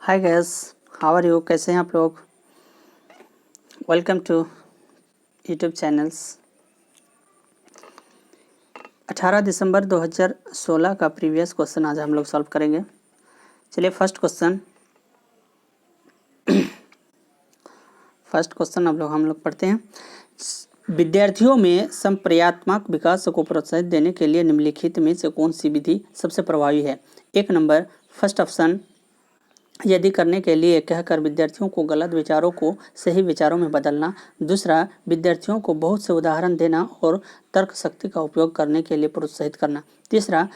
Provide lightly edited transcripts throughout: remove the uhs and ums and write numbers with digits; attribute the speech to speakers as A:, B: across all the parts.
A: Hi guys, how are you? कैसे हैं आप लोग? Welcome to YouTube channels. 18 दिसंबर 2016 का प्रीवियस क्वेश्चन आज हम लोग सॉल्व करेंगे। चलिए फर्स्ट क्वेश्चन हम लोग पढ़ते हैं। विद्यार्थियों में संप्रयात्मक विकास को प्रोत्साहित देने के लिए निम्नलिखित में से कौन सी विधि सबसे प्रभावी है? 1 नंबर फर्स्ट ऑप्शन, यदि करने के लिए कहकर विद्यार्थियों को गलत विचारों को सही विचारों में बदलना। दूसरा, विद्यार्थियों को बहुत से उदाहरण देना और तर्क शक्ति का उपयोग करने के लिए प्रोत्साहित करना। तीसरा,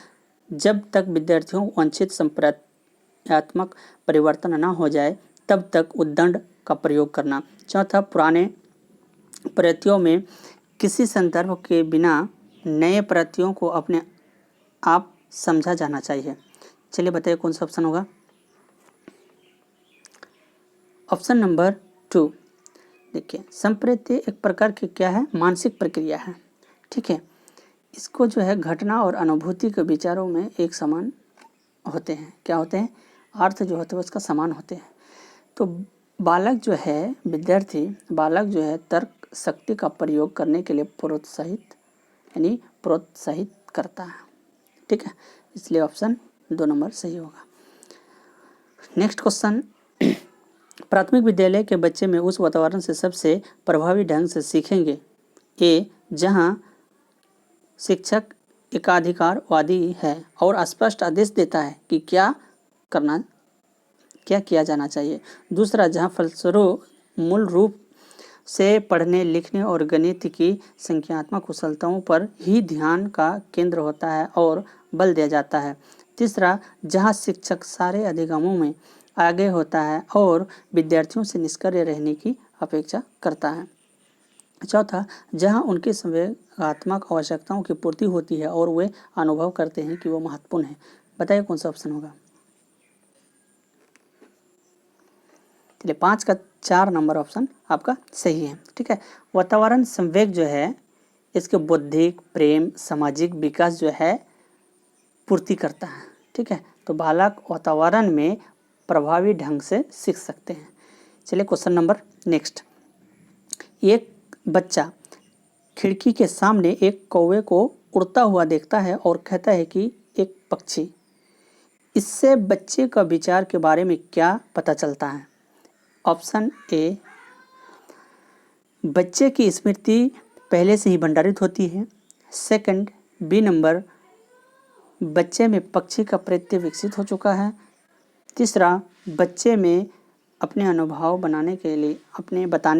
A: जब तक विद्यार्थियों को वांछित संप्रयात्मक परिवर्तन न हो जाए तब तक उद्दंड का प्रयोग करना। चौथा, पुराने प्रत्ययों में किसी संदर्भ के बिना नए प्रत्ययों को अपने आप समझा जाना चाहिए। चलिए बताइए कौन सा ऑप्शन होगा? Option number 2। देखिए, संप्रत्यय एक प्रकार की क्या है? मानसिक प्रक्रिया है। ठीक है, इसको जो है घटना और अनुभूति के विचारों में एक समान होते हैं। क्या होते हैं? अर्थ जो होते हैं उसका समान होते हैं। तो बालक जो है, विद्यार्थी बालक जो है तर्क शक्ति का प्रयोग करने के लिए प्रोत्साहित करता है। ठीक है, इसलिए ऑप्शन 2 नंबर सही होगा। नेक्स्ट क्वेश्चन, प्राथमिक विद्यालय के बच्चे में उस वातावरण से सबसे प्रभावी ढंग से सीखेंगे। ए, जहां शिक्षक एकाधिकारवादी है और स्पष्ट आदेश देता है कि क्या किया जाना चाहिए। दूसरा, जहां फलस्वरूप मूल रूप से पढ़ने लिखने और गणित की संख्यात्मक कुशलताओं पर ही ध्यान का केंद्र होता है और बल दिया जाता है। तीसरा, जहां शिक्षक सारे अधिगमों में आगे होता है और विद्यार्थियों से निष्क्रिय रहने की अपेक्षा करता है। चौथा, जहां उनकी संवेगात्मक आवश्यकताओं की पूर्ति होती है और वे अनुभव करते हैं कि वो महत्वपूर्ण है। बताइए कौन सा ऑप्शन होगा? चलिए 5 का 4 नंबर ऑप्शन आपका सही है। ठीक है, वातावरण संवेग जो है इसके बौद्धिक, प्रेम, सामाजिक विकास जो है पूर्ति करता है। ठीक है, तो बालक वातावरण में प्रभावी ढंग से सीख सकते हैं। चलिए क्वेश्चन नंबर नेक्स्ट। एक बच्चा खिड़की के सामने एक कौवे को उड़ता हुआ देखता है और कहता है कि एक पक्षी। इससे बच्चे का विचार के बारे में क्या पता चलता है? ऑप्शन ए, बच्चे की स्मृति पहले से ही भंडारित होती है। सेकंड, बी नंबर, बच्चे में पक्षी का प्रत्यय विकसित हो चुका है। तीसरा, बच्चे में अपने अनुभव बताने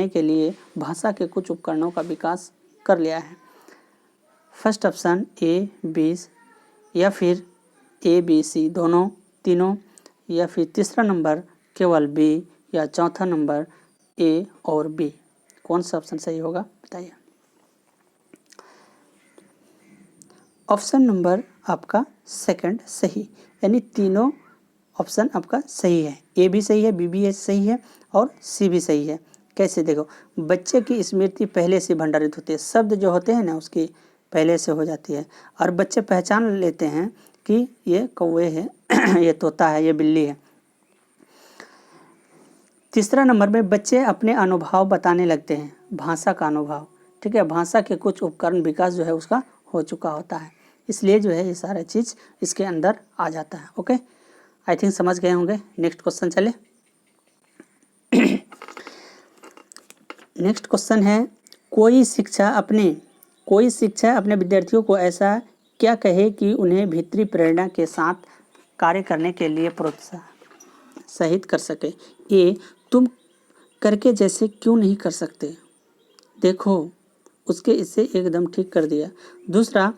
A: के लिए भाषा के कुछ उपकरणों का विकास कर लिया है। फर्स्ट ऑप्शन ए, बी, या फिर ए, बी, सी दोनों, तीनों, या फिर तीसरा नंबर केवल बी, या चौथा नंबर ए और बी। कौन सा ऑप्शन सही होगा बताइए? ऑप्शन नंबर आपका सेकंड सही, यानी तीनों ऑप्शन आपका सही है। ए भी सही है, बी भी सही है और सी भी सही है। कैसे? देखो, बच्चे की स्मृति पहले से भंडारित होती है। शब्द जो होते हैं ना उसकी पहले से हो जाती है और बच्चे पहचान लेते हैं कि ये कौवे है ये तोता है, ये बिल्ली है। तीसरा नंबर में बच्चे अपने अनुभव बताने लगते हैं, भाषा का अनुभव। ठीक है, भाषा के कुछ उपकरण विकास जो है उसका हो चुका होता है, इसलिए जो है ये सारा चीज़ इसके अंदर आ जाता है। ओके, आई थिंक समझ गए होंगे। नेक्स्ट क्वेश्चन चले। नेक्स्ट क्वेश्चन है, कोई शिक्षा अपने विद्यार्थियों को ऐसा क्या कहे कि उन्हें भीतरी प्रेरणा के साथ कार्य करने के लिए प्रोत्साहित कर सके। ए, तुम करके जैसे क्यों नहीं कर सकते, देखो उसके इससे एकदम ठीक कर दिया। दूसरा,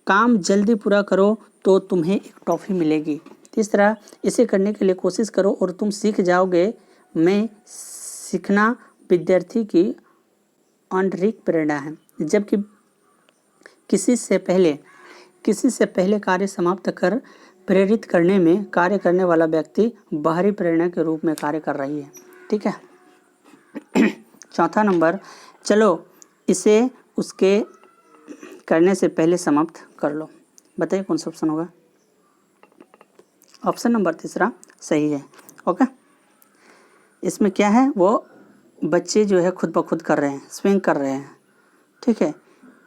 A: काम जल्दी पूरा करो तो तुम्हें एक टॉफ़ी मिलेगी। तीसरा, इसे करने के लिए कोशिश करो और तुम सीख जाओगे। मैं सीखना विद्यार्थी की आंतरिक प्रेरणा है, जबकि किसी से पहले कार्य समाप्त कर प्रेरित करने में कार्य करने वाला व्यक्ति बाहरी प्रेरणा के रूप में कार्य कर रही है। ठीक है। चौथा नंबर, चलो इसे उसके करने से पहले समाप्त कर लो। बताइए कौन सा ऑप्शन होगा? ऑप्शन नंबर तीसरा सही है। ओके, इसमें क्या है, वो बच्चे जो है खुद ब खुद कर रहे हैं, स्विंग कर रहे हैं, ठीक है।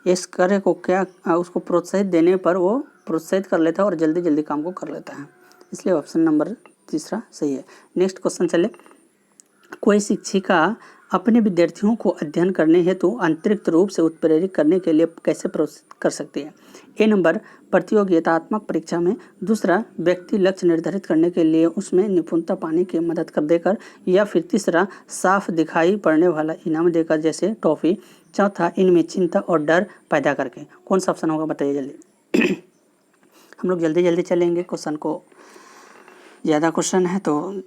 A: इस कार्य को क्या उसको प्रोत्साहित देने पर वो प्रोत्साहित कर लेता है और जल्दी जल्दी काम को कर लेता है, इसलिए ऑप्शन नंबर तीसरा सही है। नेक्स्ट क्वेश्चन चले। कोई शिक्षिका अपने विद्यार्थियों को अध्ययन करने हेतु अतिरिक्त रूप से उत्प्रेरित करने के लिए कैसे प्रोत्साहित कर सकती है? ए नंबर, प्रतियोगितात्मक परीक्षा में। दूसरा, व्यक्ति लक्ष्य निर्धारित करने के लिए उसमें निपुणता पाने की मदद कर देकर। या फिर तीसरा, साफ दिखाई पड़ने वाला इनाम देकर, जैसे टॉफी। चौथा, इनमें चिंता और डर पैदा करके। कौन सा ऑप्शन होगा बताइए जल्दी। हम लोग जल्दी जल्दी चलेंगे, क्वेश्चन को ज़्यादा क्वेश्चन है तो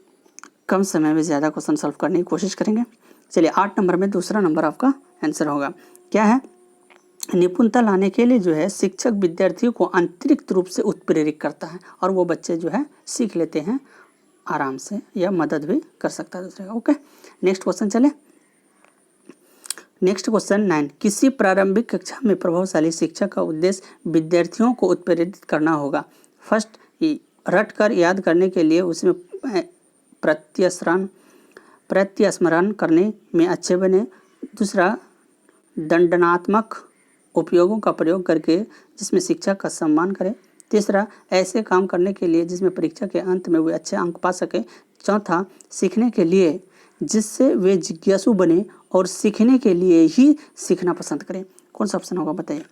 A: कम समय में ज़्यादा क्वेश्चन सॉल्व करने की कोशिश करेंगे। चलिए 8 नंबर में दूसरा नंबर आपका आंसर होगा। क्या है? निपुणता लाने के लिए जो है शिक्षक विद्यार्थियों को अतिरिक्त रूप से उत्प्रेरित करता है और वो बच्चे जो है सीख लेते हैं आराम से, या मदद भी कर सकता है दूसरे का। ओके, नेक्स्ट क्वेश्चन चले। नेक्स्ट क्वेश्चन 9, किसी प्रारंभिक कक्षा में प्रभावशाली शिक्षक का उद्देश्य विद्यार्थियों को उत्प्रेरित करना होगा। फर्स्ट, रट कर याद करने के लिए उसमें प्रत्यस्मरण करने में अच्छे बने। दूसरा, दंडनात्मक उपयोगों का प्रयोग करके जिसमें शिक्षक का सम्मान करें। तीसरा, ऐसे काम करने के लिए जिसमें परीक्षा के अंत में वे अच्छे अंक पा सके। चौथा, सीखने के लिए जिससे वे जिज्ञासु बने और सीखने के लिए ही सीखना पसंद करें। कौन सा ऑप्शन होगा बताइए।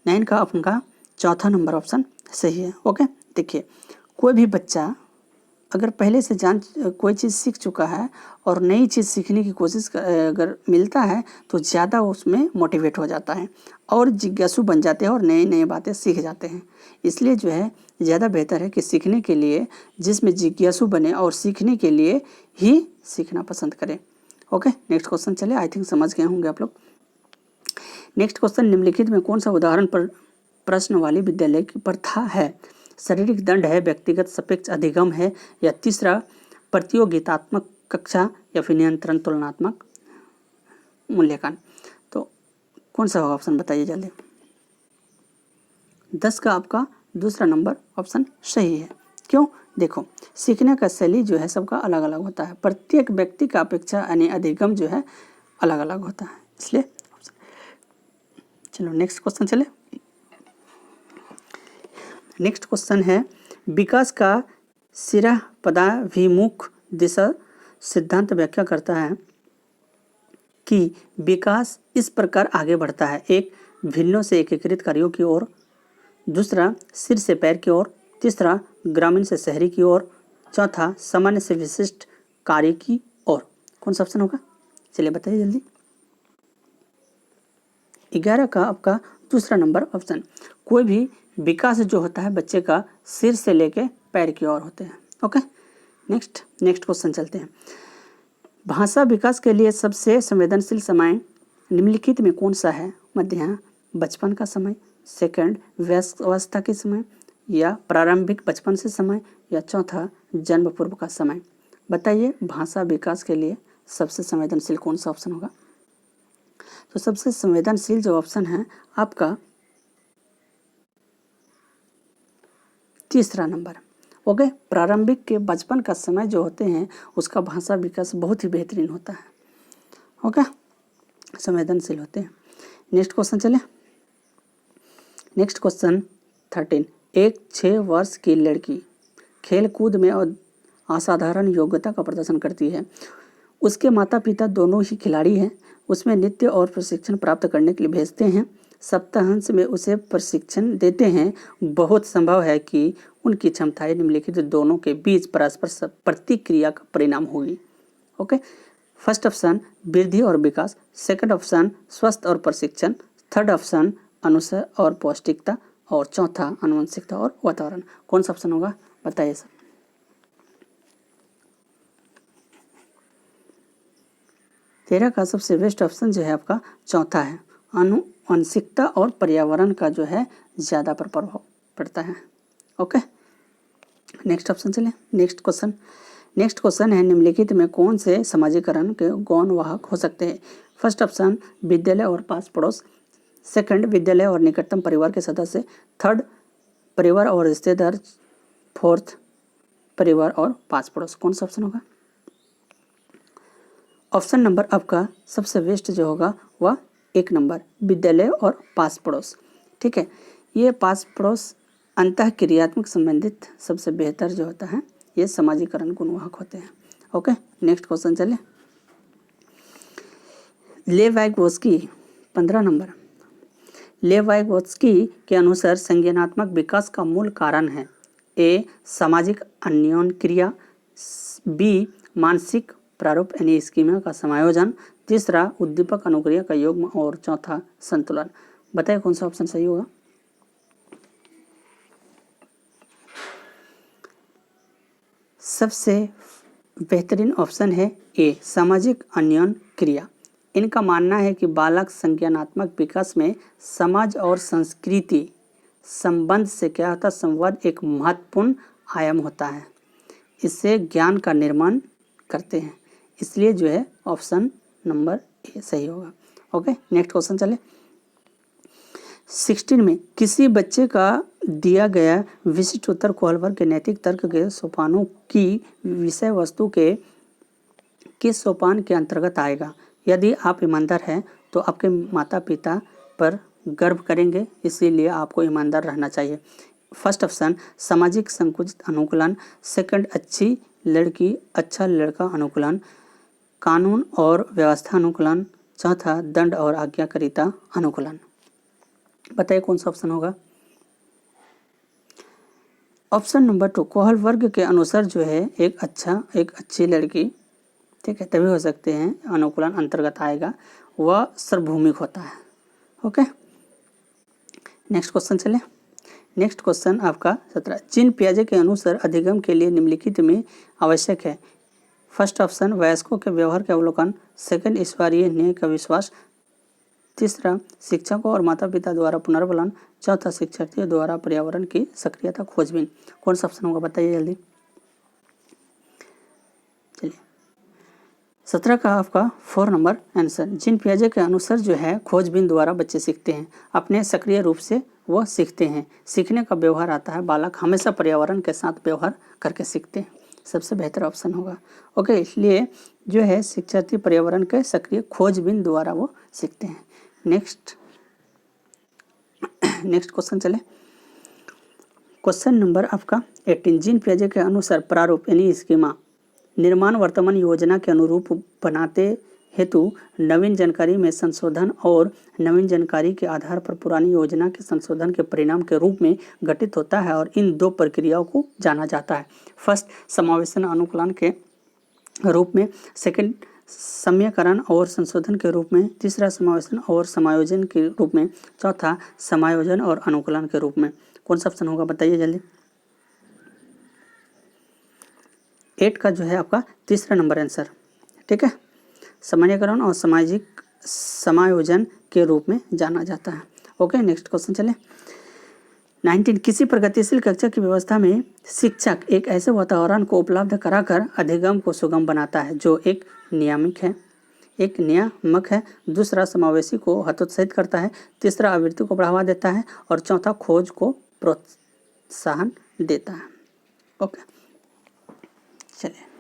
A: 9 का आपका चौथा नंबर ऑप्शन सही है। ओके, देखिए कोई भी बच्चा अगर पहले से कोई चीज़ सीख चुका है और नई चीज़ सीखने की कोशिश अगर मिलता है तो ज़्यादा उसमें मोटिवेट हो जाता है और जिज्ञासु बन जाते हैं और नई नई बातें सीख जाते हैं। इसलिए जो है ज़्यादा बेहतर है कि सीखने के लिए जिसमें जिज्ञासु बने और सीखने के लिए ही सीखना पसंद करें। ओके, नेक्स्ट क्वेश्चन चले। आई थिंक समझ गए होंगे आप लोग। नेक्स्ट क्वेश्चन, निम्नलिखित में कौन सा उदाहरण पर प्रश्न वाली विद्यालय की प्रथा है? शारीरिक दंड है, व्यक्तिगत सापेक्ष अधिगम है, या तीसरा प्रतियोगितात्मक कक्षा, या फिर नियंत्रण तुलनात्मक मूल्यांकन। तो कौन सा होगा ऑप्शन बताइए जल्दी। 10 का आपका दूसरा नंबर ऑप्शन सही है। क्यों? देखो, सीखने का शैली जो है सबका अलग अलग होता है, प्रत्येक व्यक्ति का अपेक्षा यानी अधिगम जो है अलग अलग होता है, इसलिए चलो नेक्स्ट क्वेश्चन चले। नेक्स्ट क्वेश्चन है, विकास का सिरा पदाभिमुख दिशा सिद्धांत व्याख्या करता है कि विकास इस प्रकार आगे बढ़ता है। एक, भिन्नों से एकीकृत कार्यों की ओर। दूसरा, सिर से पैर की ओर। तीसरा, ग्रामीण से शहरी की ओर। चौथा, सामान्य से विशिष्ट कार्य की ओर। कौन सा ऑप्शन होगा चलिए बताइए जल्दी। 11 का आपका दूसरा नंबर ऑप्शन। कोई भी विकास जो होता है बच्चे का सिर से लेके पैर की ओर होते हैं। ओके, नेक्स्ट क्वेश्चन चलते हैं। भाषा विकास के लिए सबसे संवेदनशील समय निम्नलिखित में कौन सा है? मध्याह्न, बचपन का समय, सेकंड वयस्क अवस्था के समय, या प्रारंभिक बचपन से समय, या चौथा जन्म पूर्व का समय। बताइए भाषा विकास के लिए सबसे संवेदनशील कौन सा ऑप्शन होगा? तो सबसे संवेदनशील जो ऑप्शन है आपका तीसरा नंबर। ओके, प्रारंभिक के बचपन का समय जो होते हैं उसका भाषा विकास बहुत ही बेहतरीन होता है। ओके, संवेदनशील होते हैं। नेक्स्ट क्वेश्चन चले। नेक्स्ट क्वेश्चन 13, एक 6 वर्ष की लड़की खेल कूद में असाधारण योग्यता का प्रदर्शन करती है। उसके माता पिता दोनों ही खिलाड़ी हैं। उसमें नृत्य और प्रशिक्षण प्राप्त करने के लिए भेजते हैं। सप्ताहांत में उसे प्रशिक्षण देते हैं। बहुत संभव है कि उनकी क्षमताएं निम्नलिखित दोनों के बीच परस्पर प्रतिक्रिया का परिणाम होगी। ओके, फर्स्ट ऑप्शन वृद्धि और विकास, सेकंड ऑप्शन स्वस्थ और प्रशिक्षण, थर्ड ऑप्शन अनुसार और पौष्टिकता, और चौथा आनुवंशिकता और वातावरण। कौन सा ऑप्शन होगा बताइए सर। तेरह का सबसे बेस्ट ऑप्शन जो है आपका चौथा है, आनुवंशिकता और पर्यावरण का जो है ज़्यादा पर प्रभाव पड़ता है। ओके, नेक्स्ट ऑप्शन चले। नेक्स्ट क्वेश्चन है, निम्नलिखित में कौन से समाजीकरण के गौण वाहक हो सकते हैं? फर्स्ट ऑप्शन विद्यालय और पास पड़ोस, सेकंड विद्यालय और निकटतम परिवार के सदस्य, थर्ड परिवार और रिश्तेदार, फोर्थ परिवार और पास पड़ोस। कौन सा ऑप्शन होगा? ऑप्शन नंबर आपका सबसे बेस्ट जो होगा वह 1 नंबर, विद्यालय और पास पड़ोस। ठीक है, ये पास पड़ोस अंतः क्रियात्मक संबंधित सबसे बेहतर जो होता है ये सामाजिकरण गुणवाहक होते हैं। ओके, नेक्स्ट क्वेश्चन चले। लेवाइगोस्की 15 नंबर। लेवाइगोस्की के अनुसार संज्ञानात्मक विकास का मूल कारण है ए सामाजिक अन्योन क्रिया, बी मानसिक प्रारूप यानी स्कीमा का समायोजन, तीसरा उद्दीपक अनुक्रिया का योग और चौथा संतुलन। बताइए कौन सा ऑप्शन सही होगा? सबसे बेहतरीन ऑप्शन है ए सामाजिक अन्योन क्रिया। इनका मानना है कि बालक संज्ञानात्मक विकास में समाज और संस्कृति संबंध से क्या होता है, संवाद एक महत्वपूर्ण आयाम होता है। इससे ज्ञान का निर्माण करते हैं, इसलिए जो है ऑप्शन नंबर ए सही होगा। ओके, नेक्स्ट क्वेश्चन चले। 16 में किसी बच्चे का दिया गया विशिष्ट उत्तर कोहलवर्ग के नैतिक तर्क के सोपानों की विषय वस्तु के किस सोपान के अंतर्गत आएगा? यदि आप ईमानदार हैं तो आपके माता पिता पर गर्व करेंगे, इसीलिए आपको ईमानदार रहना चाहिए। फर्स्ट ऑप्शन सामाजिक संकुचित अनुकूलन, सेकंड अच्छी लड़की अच्छा लड़का अनुकूलन, कानून और व्यवस्था अनुकूलन, चौथा दंड और आज्ञाकारिता अनुकूलन। बताइए कौन सा ऑप्शन होगा? ऑप्शन नंबर 2 कोहलवर्ग के अनुसार जो है एक अच्छी लड़की, ठीक है, तभी हो सकते हैं अनुकूलन अंतर्गत आएगा, वह सार्वभौमिक होता है। ओके, नेक्स्ट क्वेश्चन चले। नेक्स्ट क्वेश्चन आपका 17 जीन पियाजे के अनुसार अधिगम के लिए निम्नलिखित में आवश्यक है। फर्स्ट ऑप्शन वयस्कों के व्यवहार के अवलोकन, सेकंड ईश्वरीय न्याय का विश्वास, तीसरा शिक्षकों और माता पिता द्वारा पुनर्बलन, चौथा शिक्षार्थियों द्वारा पर्यावरण की सक्रियता खोजबीन। कौन सा ऑप्शन होगा? बताइए जल्दी। चलिए 17 का आपका 4 नंबर आंसर। जीन पियाजे के अनुसार जो है खोजबीन द्वारा बच्चे सीखते हैं, अपने सक्रिय रूप से वह सीखते हैं। सीखने का व्यवहार आता है, बालक हमेशा पर्यावरण के साथ व्यवहार करके सीखते हैं, सबसे बेहतर ऑप्शन होगा। ओके, इसलिए जो है शिक्षार्थी पर्यावरण के सक्रिय खोजबीन द्वारा वो सीखते हैं। नेक्स्ट क्वेश्चन चले। क्वेश्चन नंबर आपका 18 जीन पियाजे के अनुसार प्रारूप यानी स्कीमा निर्माण वर्तमान योजना के अनुरूप बनाते हेतु नवीन जानकारी में संशोधन और नवीन जानकारी के आधार पर पुरानी योजना के संशोधन के परिणाम के रूप में घटित होता है और इन दो प्रक्रियाओं को जाना जाता है। फर्स्ट समावेशन अनुकूलन के रूप में, सेकंड सम्यकरण और संशोधन के रूप में, तीसरा समावेशन और समायोजन के रूप में, चौथा समायोजन और अनुकूलन के रूप में। कौन सा ऑप्शन होगा? बताइए जल्दी। 8 का जो है आपका तीसरा नंबर आंसर, ठीक है, सामान्यकरण और सामाजिक समायोजन के रूप में जाना जाता है। ओके, नेक्स्ट क्वेश्चन चले। 19 किसी प्रगतिशील कक्षा की व्यवस्था में शिक्षक एक ऐसे वातावरण को उपलब्ध कराकर अधिगम को सुगम बनाता है जो एक नियामक है, दूसरा समावेशी को हतोत्साहित करता है, तीसरा आवृत्ति को बढ़ावा देता है और चौथा खोज को प्रोत्साहन देता है। ओके, चलिए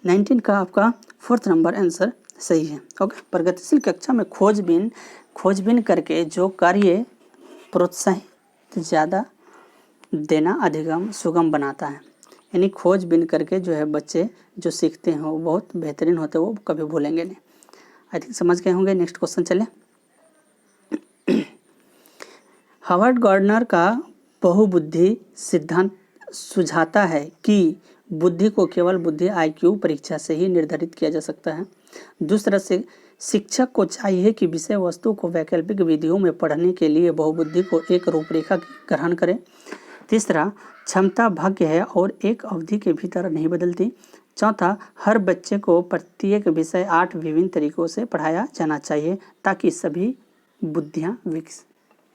A: 19 का आपका 4th नंबर आंसर सही है। ओके, प्रगतिशील कक्षा में खोजबीन करके जो कार्य प्रोत्साहित ज़्यादा देना अधिगम सुगम बनाता है, यानी खोजबीन करके जो है बच्चे जो सीखते हैं वो बहुत बेहतरीन होते हैं, वो कभी भूलेंगे नहीं। आई थिंक समझ गए होंगे। नेक्स्ट क्वेश्चन चले। हार्वर्ड गार्डनर का बहुबुद्धि सिद्धांत सुझाता है कि बुद्धि को केवल बुद्धि IQ परीक्षा से ही निर्धारित किया जा सकता है। दूसरा से शिक्षक को चाहिए कि विषय वस्तु को वैकल्पिक विधियों में पढ़ने के लिए बहुबुद्धि को एक रूपरेखा ग्रहण करें। तीसरा क्षमता भाग्य है और एक अवधि के भीतर नहीं बदलती। चौथा हर बच्चे को प्रत्येक विषय 8 विभिन्न तरीकों से पढ़ाया जाना चाहिए ताकि सभी बुद्धियाँ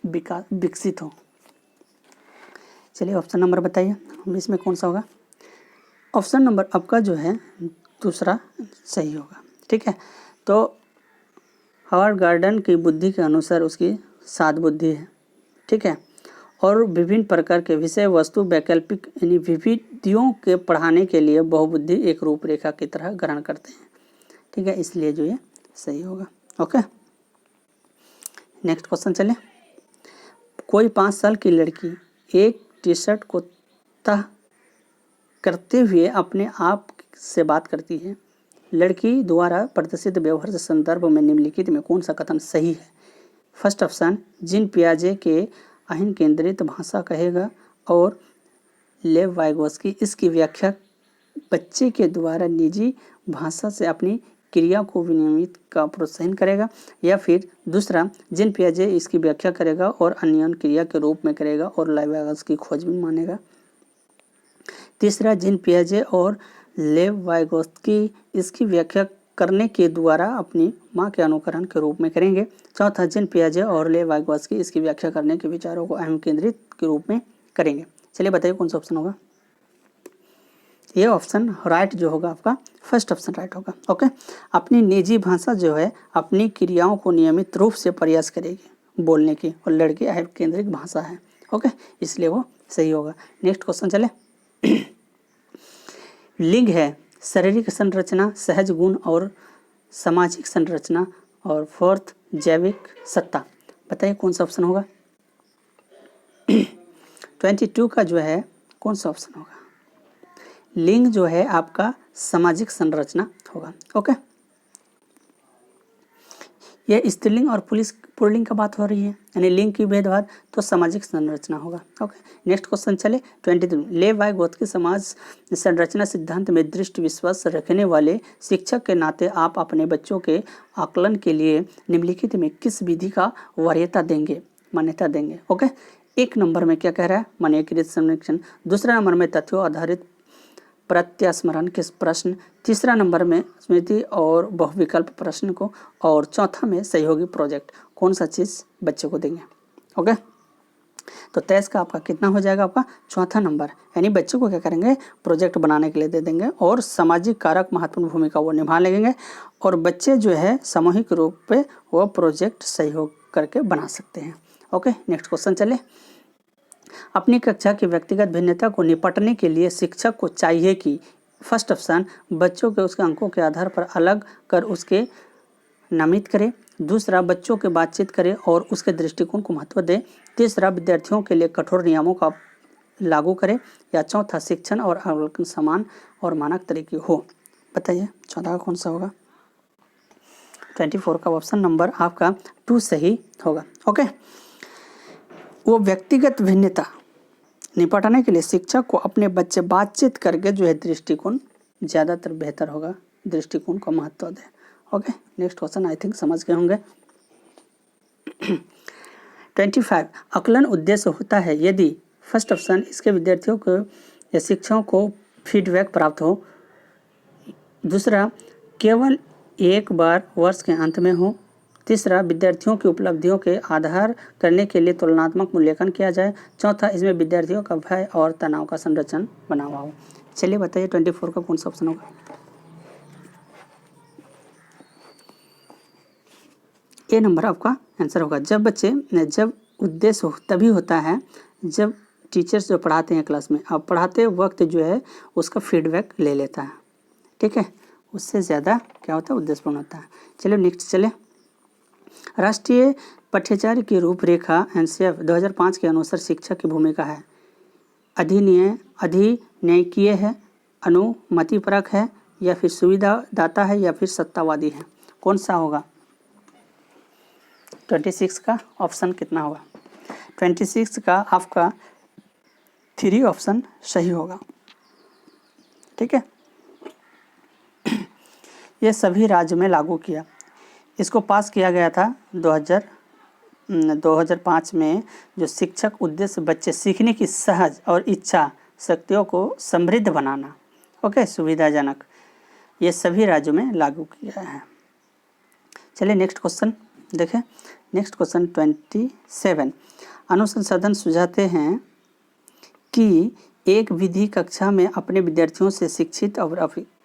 A: विकसित हों। चलिए ऑप्शन नंबर बताइए इसमें कौन सा होगा? ऑप्शन नंबर आपका जो है दूसरा सही होगा, ठीक है। तो हार्वर्ड गार्डन की बुद्धि के अनुसार उसकी 7 बुद्धि है, ठीक है, और विभिन्न प्रकार के विषय वस्तु वैकल्पिक यानी विविधियों के पढ़ाने के लिए बहुबुद्धि एक रूपरेखा की तरह ग्रहण करते हैं। ठीक है, इसलिए जो ये सही होगा। ओके, नेक्स्ट क्वेश्चन चले। कोई 5 साल की लड़की एक टी शर्ट को तह करते हुए अपने आप से बात करती है। लड़की द्वारा प्रदर्शित व्यवहार के संदर्भ में निम्नलिखित में कौन सा कथन सही है? फर्स्ट ऑप्शन जीन पियाजे के अहिन केंद्रित भाषा कहेगा और लेव वाइगोस्की इसकी व्याख्या बच्चे के द्वारा निजी भाषा से अपनी क्रिया को विनियमित का प्रोत्साहन करेगा, या फिर दूसरा जीन पियाजे इसकी व्याख्या करेगा और अन्योन क्रिया के रूप में करेगा और लेव वाइगोस्की खोज भी मानेगा। तीसरा जीन पियाजे और लेव वाइगोस्की इसकी व्याख्या करने के द्वारा अपनी माँ के अनुकरण के रूप में करेंगे। चौथा जीन पियाजे और लेव वाइगोस्की इसकी व्याख्या करने के विचारों को अहम केंद्रित के रूप में करेंगे। चलिए बताइए कौन सा ऑप्शन होगा? ये ऑप्शन राइट जो होगा आपका फर्स्ट ऑप्शन राइट होगा। ओके, अपनी निजी भाषा जो है अपनी क्रियाओं को नियमित रूप से प्रयास करेगी बोलने की, और लड़की अहम केंद्रित भाषा है। ओके, इसलिए वो सही होगा। नेक्स्ट क्वेश्चन चले। लिंग है शारीरिक संरचना, सहज गुण और सामाजिक संरचना, और फोर्थ जैविक सत्ता। बताइए कौन सा ऑप्शन होगा? 22 का जो है कौन सा ऑप्शन होगा? लिंग जो है आपका सामाजिक संरचना होगा। ओके, यह स्त्रीलिंग और पुल्लिंग का बात हो रही है, यानी लिंग की भेदभाव, तो सामाजिक संरचना होगा। ओके, नेक्स्ट क्वेश्चन चले। 23 लेव वाइगोस्की समाज संरचना सिद्धांत में दृष्टि विश्वास रखने वाले शिक्षक के नाते आप अपने बच्चों के आकलन के लिए निम्नलिखित में किस विधि का मान्यता देंगे? ओके, एक नंबर में क्या कह रहा है? मानकीकृत संरक्षण। दूसरा नंबर में तथ्यों आधारित प्रत्यास्मरण के प्रश्न। तीसरा नंबर में स्मृति और बहुविकल्प प्रश्न को, और चौथा में सहयोगी प्रोजेक्ट। कौन सा चीज़ बच्चे को देंगे? ओके, तो 23 का आपका कितना हो जाएगा? आपका चौथा नंबर, यानी बच्चों को क्या करेंगे? प्रोजेक्ट बनाने के लिए दे देंगे और सामाजिक कारक महत्वपूर्ण भूमिका वो निभा लेंगे, और बच्चे जो है सामूहिक रूप पे वो प्रोजेक्ट सहयोग करके बना सकते हैं। ओके, नेक्स्ट क्वेश्चन चले। अपनी कक्षा की व्यक्तिगत भिन्नता को निपटने के लिए शिक्षक को चाहिए कि फर्स्ट ऑप्शन बच्चों के उसके अंकों के आधार पर अलग कर उसके नामित करे। दूसरा बच्चों के बातचीत करे और उसके दृष्टिकोण को महत्व दे। तीसरा विद्यार्थियों के लिए कठोर नियमों का लागू करे। या चौथा शिक्षण और अवलोकन समान और मानक तरीके हो। बताइए चौथा का कौन सा होगा? 24 का ऑप्शन नंबर आपका 2 सही होगा। ओके, वो व्यक्तिगत भिन्नता निपटाने के लिए शिक्षक को अपने बच्चे बातचीत करके जो है दृष्टिकोण ज़्यादातर बेहतर होगा, दृष्टिकोण को महत्व दे। Okay, next question I think समझ गए होंगे। 25 आकलन उद्देश्य होता है यदि फर्स्ट ऑप्शन इसके विद्यार्थियों को या शिक्षकों को फीडबैक प्राप्त हो। दूसरा केवल एक बार वर्ष के अंत में हो। तीसरा विद्यार्थियों की उपलब्धियों के आधार करने के लिए तुलनात्मक मूल्यांकन किया जाए। चौथा इसमें विद्यार्थियों का भय और तनाव का संरचना बना हुआ हो। चलिए बताइए 24 का कौन सा ऑप्शन होगा? ए नंबर आपका आंसर होगा। जब उद्देश्य तभी होता है जब टीचर्स जो पढ़ाते हैं क्लास में, अब पढ़ाते वक्त जो है उसका फीडबैक ले लेता है। ठीक है, उससे ज़्यादा क्या होता है? उद्देश्यपूर्ण होता है। चलिए नेक्स्ट चले। राष्ट्रीय पाठ्यचर्या की रूपरेखा एनसीएफ 2005 के अनुसार शिक्षक की भूमिका है अधिनैयकीय है, अनुमतिपरक है, या फिर सुविधादाता है, या फिर सत्तावादी है? कौन सा होगा? 26 का ऑप्शन कितना होगा? 26 का आपका 3 ऑप्शन सही होगा। ठीक है, ये सभी राज्य में लागू किया। इसको पास किया गया था 2005 में। जो शिक्षक उद्देश्य बच्चे सीखने की सहज और इच्छा शक्तियों को समृद्ध बनाना, ओके, सुविधाजनक, ये सभी राज्यों में लागू किया है। चलिए नेक्स्ट क्वेश्चन देखें। नेक्स्ट क्वेश्चन 27 अनुसंधान सुझाते हैं कि एक विधि कक्षा में अपने विद्यार्थियों से शिक्षित और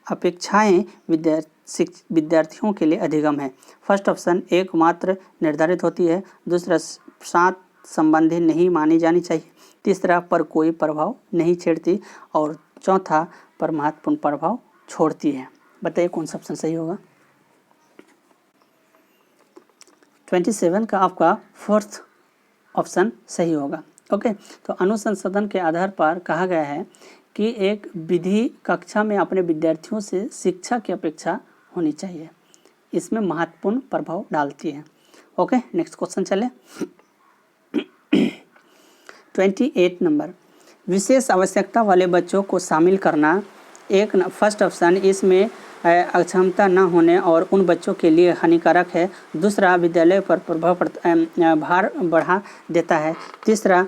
A: अपेक्षाएं विद्यार्थियों के लिए अधिगम है। फर्स्ट ऑप्शन एकमात्र निर्धारित होती है। दूसरा 7 संबंधी नहीं मानी जानी चाहिए। तीसरा, पर कोई प्रभाव नहीं छेड़ती। और चौथा, पर महत्वपूर्ण प्रभाव छोड़ती है। बताइए कौन सा ऑप्शन सही होगा। 27 का आपका फोर्थ ऑप्शन सही होगा। ओके, तो अनुसंधान के आधार पर कहा गया है कि एक विधि कक्षा में अपने विद्यार्थियों से शिक्षा की अपेक्षा होनी चाहिए, इसमें महत्वपूर्ण प्रभाव डालती है। ओके, नेक्स्ट क्वेश्चन चले। 28 नंबर, विशेष आवश्यकता वाले बच्चों को शामिल करना। एक फर्स्ट ऑप्शन, इसमें अक्षमता न होने और उन बच्चों के लिए हानिकारक है। दूसरा, विद्यालय पर भार बढ़ा देता है। तीसरा,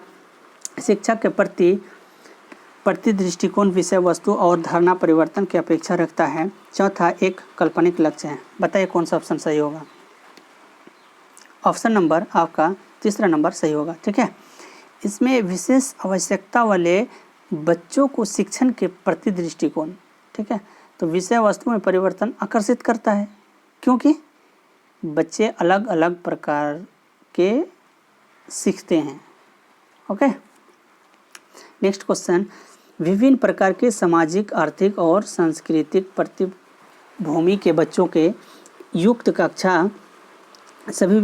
A: शिक्षा के प्रति दृष्टिकोण विषय वस्तु और धारणा परिवर्तन की अपेक्षा रखता है। चौथा, एक काल्पनिक लक्ष्य है। बताइए कौन सा ऑप्शन सही होगा। ऑप्शन नंबर आपका तीसरा नंबर सही होगा। ठीक है, इसमें विशेष आवश्यकता वाले बच्चों को शिक्षण के प्रति दृष्टिकोण, ठीक है, तो विषय वस्तु में परिवर्तन आकर्षित करता है, क्योंकि बच्चे अलग अलग प्रकार के सीखते हैं। ओके, नेक्स्ट क्वेश्चन, विभिन्न प्रकार के सामाजिक, आर्थिक और सांस्कृतिक पृष्ठभूमि के बच्चों के युक्त कक्षा सभी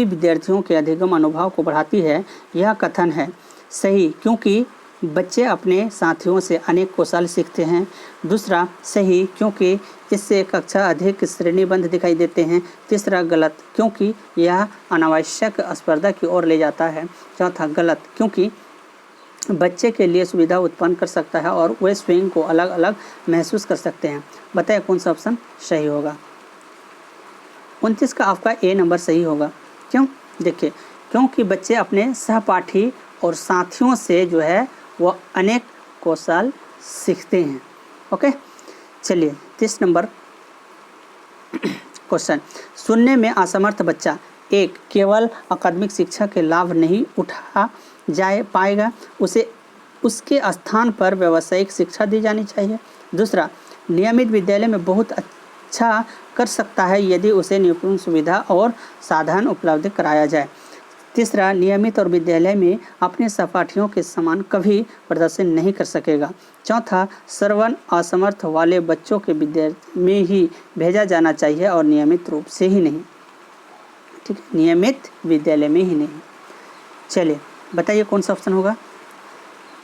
A: विद्यार्थियों के अधिगम अनुभव को बढ़ाती है। यह कथन है सही, क्योंकि बच्चे अपने साथियों से अनेक कौशल सीखते हैं। दूसरा, सही, क्योंकि इससे कक्षा अधिक श्रेणीबद्ध दिखाई देते हैं। तीसरा, गलत, क्योंकि यह अनावश्यक स्पर्धा की ओर ले जाता है। चौथा, गलत, क्योंकि बच्चे के लिए सुविधा उत्पन्न कर सकता है और वे स्वयं को अलग अलग महसूस कर सकते हैं। बताइए कौन सा ऑप्शन सही होगा। 29 का आपका ए नंबर सही होगा। क्यों? देखिए, क्योंकि बच्चे अपने सहपाठी और साथियों से जो है वो अनेक कौशल सीखते हैं। ओके, चलिए 30 नंबर क्वेश्चन, सुनने में असमर्थ बच्चा एक केवल अकादमिक शिक्षा के लाभ नहीं उठा पाएगा, उसे उसके स्थान पर व्यावसायिक शिक्षा दी जानी चाहिए। दूसरा, नियमित विद्यालय में बहुत अच्छा कर सकता है यदि उसे निपुण सुविधा और साधन उपलब्ध कराया जाए। तीसरा, नियमित और विद्यालय में अपने सहपाठियों के समान कभी प्रदर्शन नहीं कर सकेगा। चौथा, श्रवण असमर्थ वाले बच्चों के विद्यालय में ही भेजा जाना चाहिए और नियमित रूप से ही नहीं। ठीक है, नियमित विद्यालय में ही नहीं। चलिए बताइए कौन सा ऑप्शन होगा।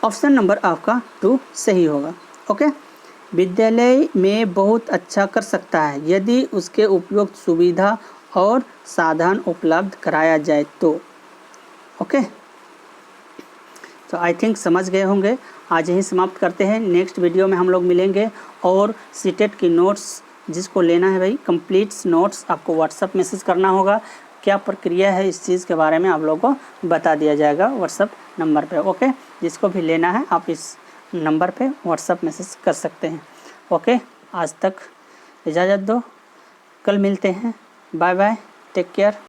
A: ऑप्शन नंबर आपका 2 सही होगा। ओके, विद्यालय में बहुत अच्छा कर सकता है यदि उसके उपयुक्त सुविधा और साधन उपलब्ध कराया जाए तो। ओके, तो आई थिंक समझ गए होंगे। आज यही समाप्त करते हैं। नेक्स्ट वीडियो में हम लोग मिलेंगे और सीटेट की नोट्स जिसको लेना है भाई, कंप्लीट नोट्स आपको व्हाट्सअप मैसेज करना होगा। क्या प्रक्रिया है इस चीज़ के बारे में आप लोगों को बता दिया जाएगा व्हाट्सअप नंबर पे। ओके, जिसको भी लेना है आप इस नंबर पे व्हाट्सअप मैसेज कर सकते हैं। ओके, आज तक इजाज़त दो, कल मिलते हैं। Bye bye, take care.